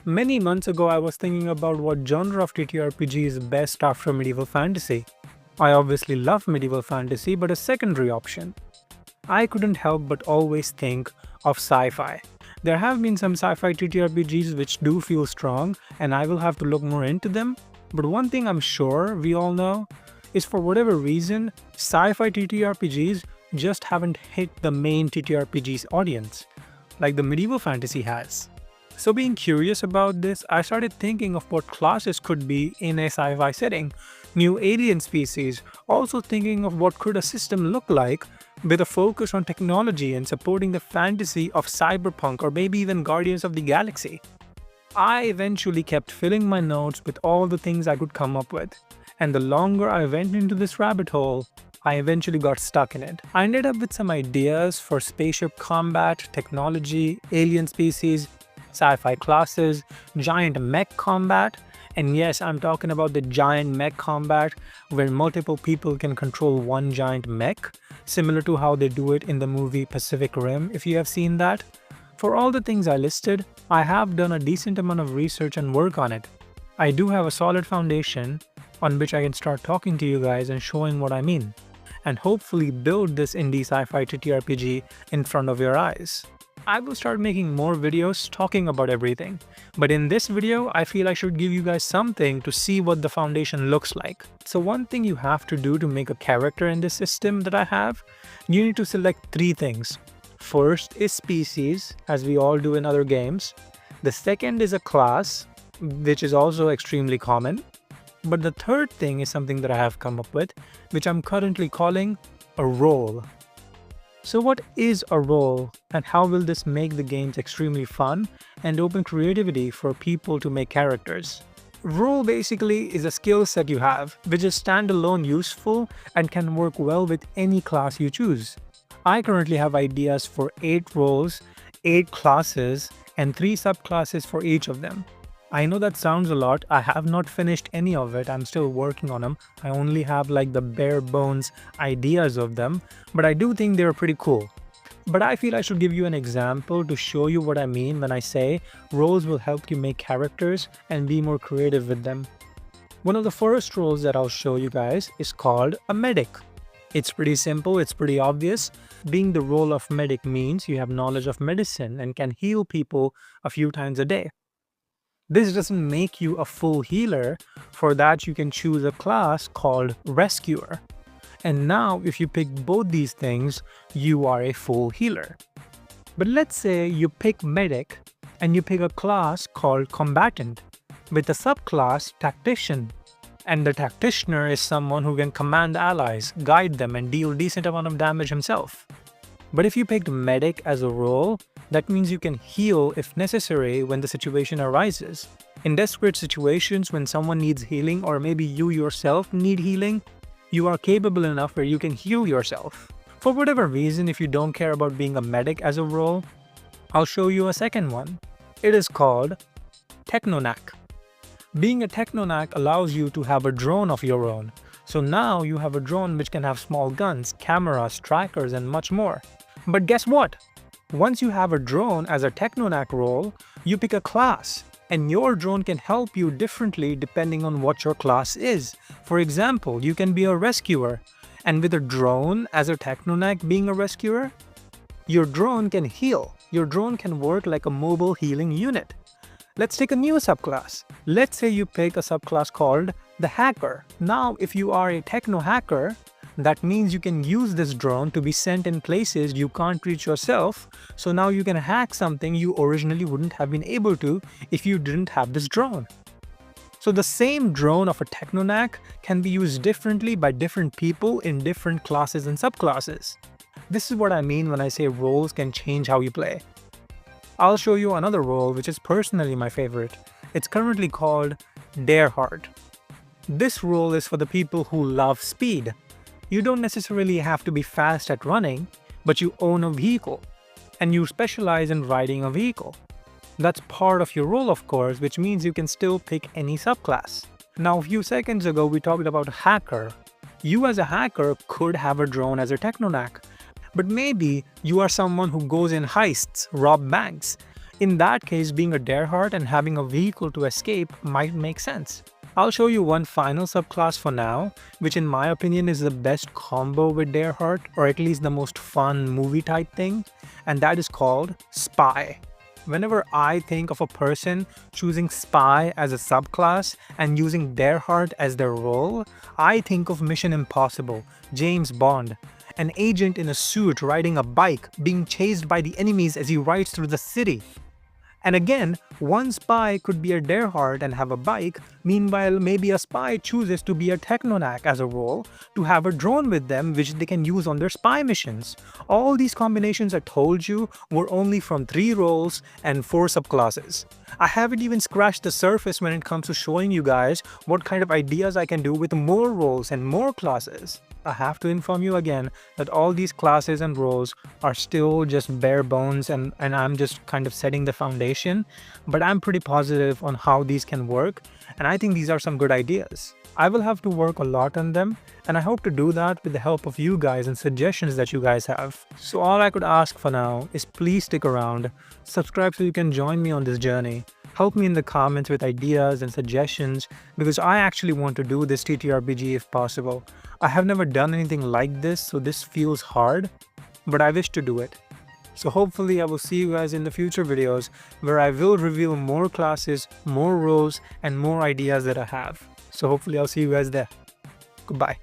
Many months ago, I was thinking about what genre of ttrpg is best after medieval fantasy. I obviously love medieval fantasy, but a secondary option. I couldn't help but always think of sci-fi. There have been some sci-fi ttrpgs which do feel strong, and I will have to look more into them. But one thing I'm sure we all know is, for whatever reason, sci-fi ttrpgs just haven't hit the main ttrpg's audience, like the medieval fantasy has. So being curious about this, I started thinking of what classes could be in a sci-fi setting, new alien species, also thinking of what could a system look like with a focus on technology and supporting the fantasy of cyberpunk or maybe even Guardians of the Galaxy. I eventually kept filling my notes with all the things I could come up with, and the longer I went into this rabbit hole, I eventually got stuck in it. I ended up with some ideas for spaceship combat, technology, alien species, sci-fi classes, giant mech combat, and yes, I'm talking about the giant mech combat where multiple people can control one giant mech, similar to how they do it in the movie Pacific Rim, if you have seen that. For all the things I listed, I have done a decent amount of research and work on it. I do have a solid foundation on which I can start talking to you guys and showing what I mean, and hopefully build this indie sci-fi ttrpg in front of your eyes. I will start making more videos talking about everything, but in this video, I feel I should give you guys something to see what the foundation looks like. So one thing you have to do to make a character in this system that I have, you need to select three things. First is species, as we all do in other games. The second is a class, which is also extremely common. But the third thing is something that I have come up with, which I'm currently calling a role. So what is a role, and how will this make the games extremely fun and open creativity for people to make characters? Role basically is a skill set you have, which is standalone useful and can work well with any class you choose. I currently have ideas for 8 roles, 8 classes, and 3 subclasses for each of them. I know that sounds a lot. I have not finished any of it. I'm still working on them. I only have like the bare bones ideas of them, but I do think they're pretty cool. But I feel I should give you an example to show you what I mean when I say roles will help you make characters and be more creative with them. One of the first roles that I'll show you guys is called a medic. It's pretty simple, it's pretty obvious. Being the role of medic means you have knowledge of medicine and can heal people a few times a day. This doesn't make you a full healer. For that, you can choose a class called Rescuer. And now, if you pick both these things, you are a full healer. But let's say you pick Medic and you pick a class called Combatant with a subclass Tactician. And the Tacticianer is someone who can command allies, guide them, and deal a decent amount of damage himself. But if you picked Medic as a role, that means you can heal if necessary when the situation arises. In desperate situations when someone needs healing, or maybe you yourself need healing, you are capable enough where you can heal yourself. For whatever reason, if you don't care about being a medic as a role, I'll show you a second one. It is called Technonac. Being a Technonac allows you to have a drone of your own. So now you have a drone which can have small guns, cameras, trackers, and much more. But guess what? Once you have a drone as a Technonac role, you pick a class, and your drone can help you differently depending on what your class is. For example, you can be a rescuer, and with a drone as a Technonac being a rescuer, your drone can heal. Your drone can work like a mobile healing unit. Let's take a new subclass. Let's say you pick a subclass called the Hacker. Now, if you are a Techno Hacker, that means you can use this drone to be sent in places you can't reach yourself, so now you can hack something you originally wouldn't have been able to if you didn't have this drone. So the same drone of a Technonac can be used differently by different people in different classes and subclasses. This is what I mean when I say roles can change how you play. I'll show you another role which is personally my favorite. It's currently called Darehard. This role is for the people who love speed. You don't necessarily have to be fast at running, but you own a vehicle, and you specialize in riding a vehicle. That's part of your role, of course, which means you can still pick any subclass. Now, a few seconds ago, we talked about hacker. You as a hacker could have a drone as a Technonac, but maybe you are someone who goes in heists, rob banks. In that case, being a dareheart and having a vehicle to escape might make sense. I'll show you one final subclass for now, which in my opinion is the best combo with dareheart, or at least the most fun movie type thing, and that is called Spy. Whenever I think of a person choosing Spy as a subclass and using dareheart as their role, I think of Mission Impossible, James Bond, an agent in a suit riding a bike being chased by the enemies as he rides through the city. And again, one spy could be a dareheart and have a bike, meanwhile maybe a spy chooses to be a technonac as a role to have a drone with them which they can use on their spy missions. All these combinations I told you were only from 3 roles and 4 subclasses. I haven't even scratched the surface when it comes to showing you guys what kind of ideas I can do with more roles and more classes. I have to inform you again that all these classes and roles are still just bare bones and I'm just kind of setting the foundation, but I'm pretty positive on how these can work, and I think these are some good ideas. I will have to work a lot on them, and I hope to do that with the help of you guys and suggestions that you guys have. So all I could ask for now is please stick around, subscribe so you can join me on this journey. Help me in the comments with ideas and suggestions because I actually want to do this TTRPG if possible. I have never done anything like this, so this feels hard, but I wish to do it. So hopefully I will see you guys in the future videos where I will reveal more classes, more roles, and more ideas that I have. So hopefully I'll see you guys there. Goodbye.